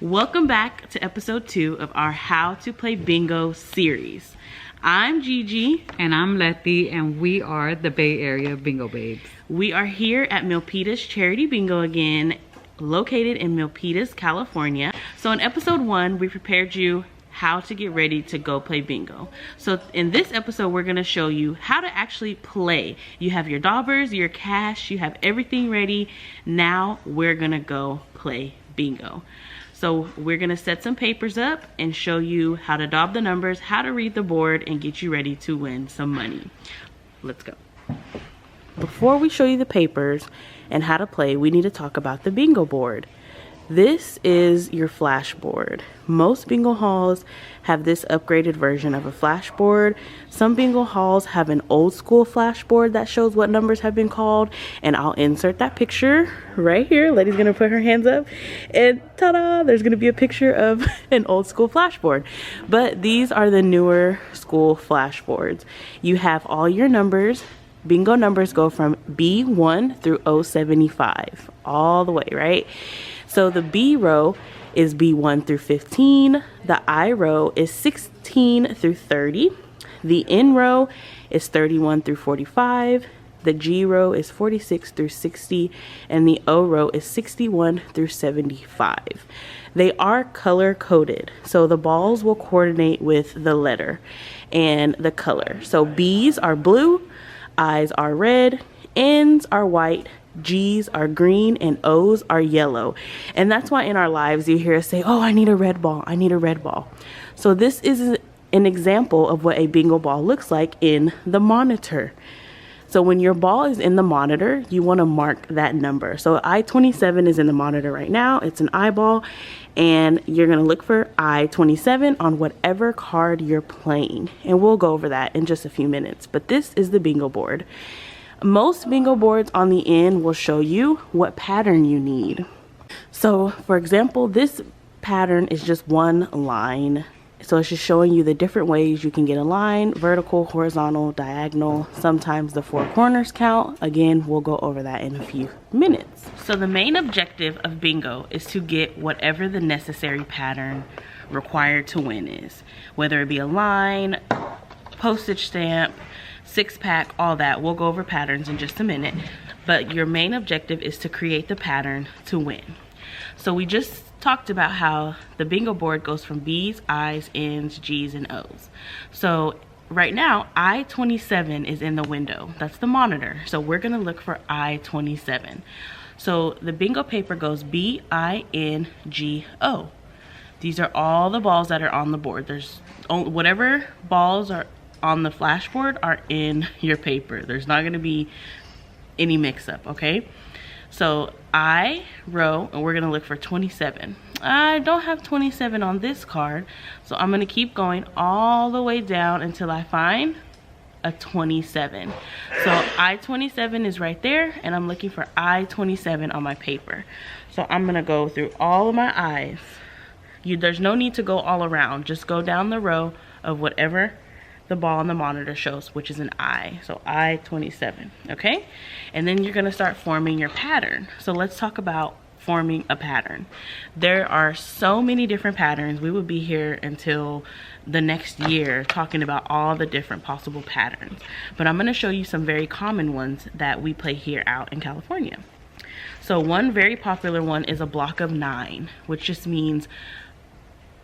Welcome back to episode 2 of our How to Play Bingo series. I'm Gigi. And I'm Letty, and we are the Bay Area Bingo Babes. We are here at Milpitas Charity Bingo again, located in Milpitas, California. So in episode 1, we prepared you how to get ready to go play bingo. So in this episode, we're gonna show you how to actually play. You have your daubers, your cash, you have everything ready. Now we're gonna go play bingo. So we're gonna set some papers up and show you how to daub the numbers, how to read the board, and get you ready to win some money. Let's go. Before we show you the papers and how to play, we need to talk about the bingo board. This is your flash board. Most bingo halls have this upgraded version of a flash board. Some bingo halls have an old school flash board that shows what numbers have been called, and I'll insert that picture right here. Lady's gonna put her hands up and ta-da, there's gonna be a picture of an old school flash board. But these are the newer school flash boards. You have all your numbers. Bingo numbers go from B1 through 075 all the way, right? So the B row is B1 through 15. The I row is 16 through 30. The N row is 31 through 45. The G row is 46 through 60. And the O row is 61 through 75. They are color coded, so the balls will coordinate with the letter and the color. So B's are blue, I's are red, N's are white, G's are green, and O's are yellow. And that's why in our lives you hear us say, oh, I need a red ball, I need a red ball. So this is an example of what a bingo ball looks like in the monitor. So when your ball is in the monitor, you want to mark that number. So I-27 is in the monitor right now. It's an eyeball, and you're going to look for I-27 on whatever card you're playing. And we'll go over that in just a few minutes. But this is the bingo board. Most bingo boards on the end will show you what pattern you need. So for example, this pattern is just one line. So it's just showing you the different ways you can get a line: vertical, horizontal, diagonal, sometimes the 4 corners count. Again, we'll go over that in a few minutes. So the main objective of bingo is to get whatever the necessary pattern required to win is, whether it be a line, postage stamp, 6-pack, all that. We'll go over patterns in just a minute, but your main objective is to create the pattern to win. So we just talked about how the bingo board goes from B's, I's, N's, G's, and O's. So right now, I-27 is in the window. That's the monitor. So we're gonna look for I-27. So the bingo paper goes B, I, N, G, O. These are all the balls that are on the board. There's only, whatever balls are on the flashboard are in your paper. There's not going to be any mix-up, okay? So I row, and we're going to look for 27. I don't have 27 on this card, so I'm going to keep going all the way down until I find a 27. So I-27 is right there, and I'm looking for I-27 on my paper. So I'm going to go through all of my I's. There's no need to go all around. Just go down the row of whatever the ball on the monitor shows, which is an I. So I-27, okay? And then you're gonna start forming your pattern. So let's talk about forming a pattern. There are so many different patterns. We would be here until the next year talking about all the different possible patterns. But I'm gonna show you some very common ones that we play here out in California. So one very popular one is a block of 9, which just means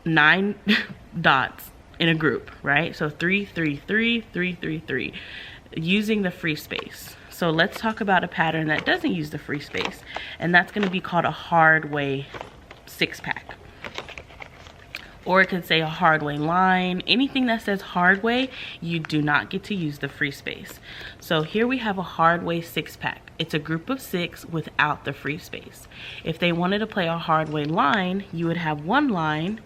9 dots in a group, right? So 3, 3, 3, 3, 3, 3, using the free space. So let's talk about a pattern that doesn't use the free space, and that's going to be called a hard way 6-pack. Or it could say a hard way line. Anything that says hard way, you do not get to use the free space. So here we have a hard way 6-pack. It's a group of 6 without the free space. If they wanted to play a hard way line, you would have one line,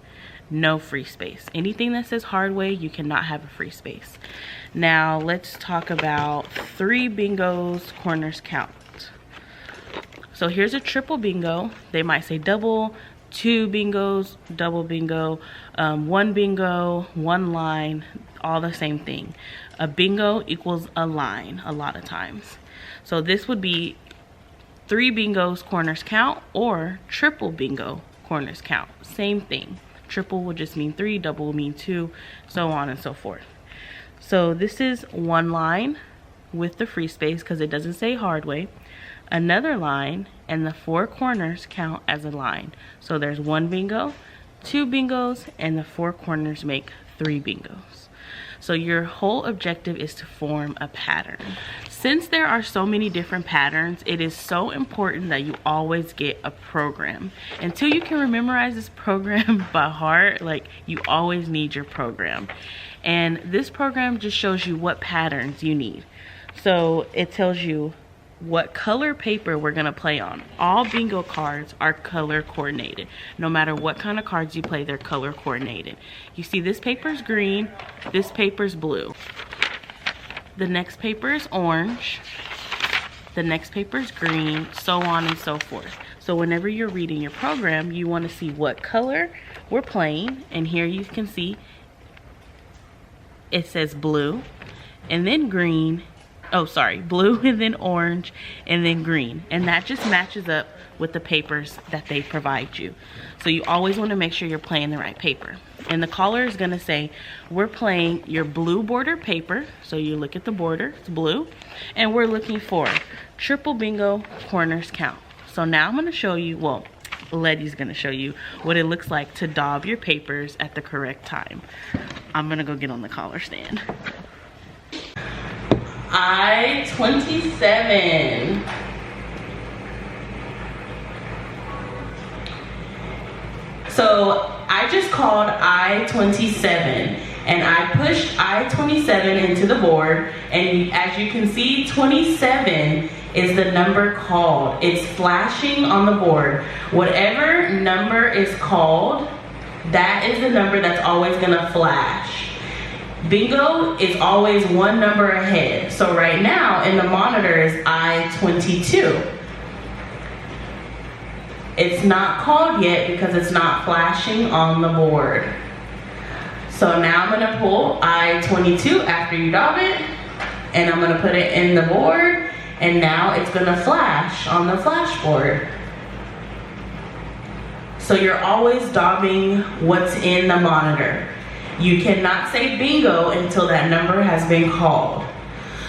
no free space. Anything that says hard way, you cannot have a free space. Now let's talk about 3 bingos corners count. So here's a triple bingo. They might say double, 2 bingos, double bingo, 1 bingo, 1 line, all the same thing. A bingo equals a line a lot of times. So this would be 3 bingos corners count or triple bingo corners count. Same thing. Triple will just mean 3, double will mean 2, so on and so forth. So this is one line with the free space because it doesn't say hard way. Another line, and the 4 corners count as a line. So there's 1 bingo, 2 bingos, and the 4 corners make 3 bingos. So your whole objective is to form a pattern. Since there are so many different patterns, it is so important that you always get a program. Until you can memorize this program by heart, like, you always need your program. And this program just shows you what patterns you need. So it tells you what color paper we're gonna play on. All bingo cards are color coordinated. No matter what kind of cards you play, they're color coordinated. You see this paper's green, this paper's blue. The next paper is orange, the next paper is green, so on and so forth. So whenever you're reading your program, you wanna see what color we're playing, and here you can see it says blue, and then green, oh sorry, blue and then orange and then green, and that just matches up with the papers that they provide you. So you always want to make sure you're playing the right paper. And the caller is going to say, we're playing your blue border paper. So you look at the border, it's blue, and we're looking for triple bingo corners count. So now I'm going to show you, well, Letty's going to show you what it looks like to daub your papers at the correct time. I'm going to go get on the collar stand. I-27. So I just called I-27 and I pushed I-27 into the board, and as you can see, 27 is the number called. It's flashing on the board. Whatever number is called, that is the number that's always gonna flash. Bingo is always one number ahead. So right now in the monitor is I-22. It's not called yet because it's not flashing on the board. So now I'm gonna pull I-22 after you daub it, and I'm gonna put it in the board, and now it's gonna flash on the flash board. So you're always daubing what's in the monitor. You cannot say bingo until that number has been called.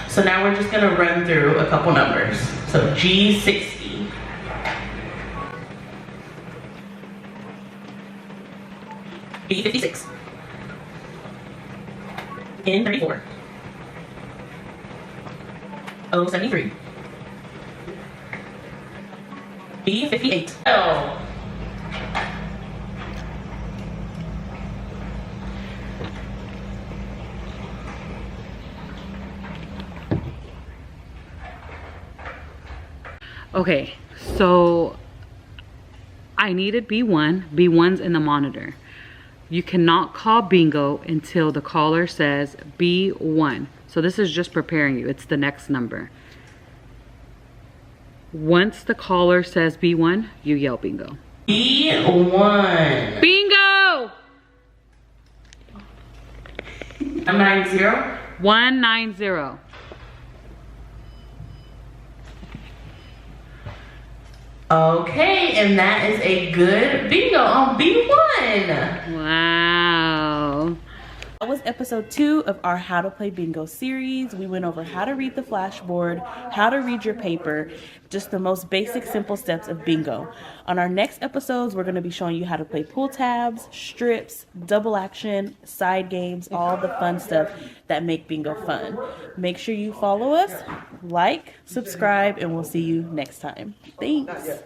So now we're just gonna run through a couple numbers. So G60. B56. N34. O73. B58. Oh. Okay, so I needed B1. B1's in the monitor. You cannot call bingo until the caller says B1. So this is just preparing you. It's the next number. Once the caller says B1, you yell bingo. B1. Bingo! 190. 190. Okay, and that is a good bingo on B1. Wow. That was episode 2 of our How to Play Bingo series. We went over how to read the flashboard, how to read your paper, just the most basic, simple steps of bingo. On our next episodes, we're going to be showing you how to play pull tabs, strips, double action, side games, all the fun stuff that make bingo fun. Make sure you follow us, like, subscribe, and we'll see you next time. Thanks.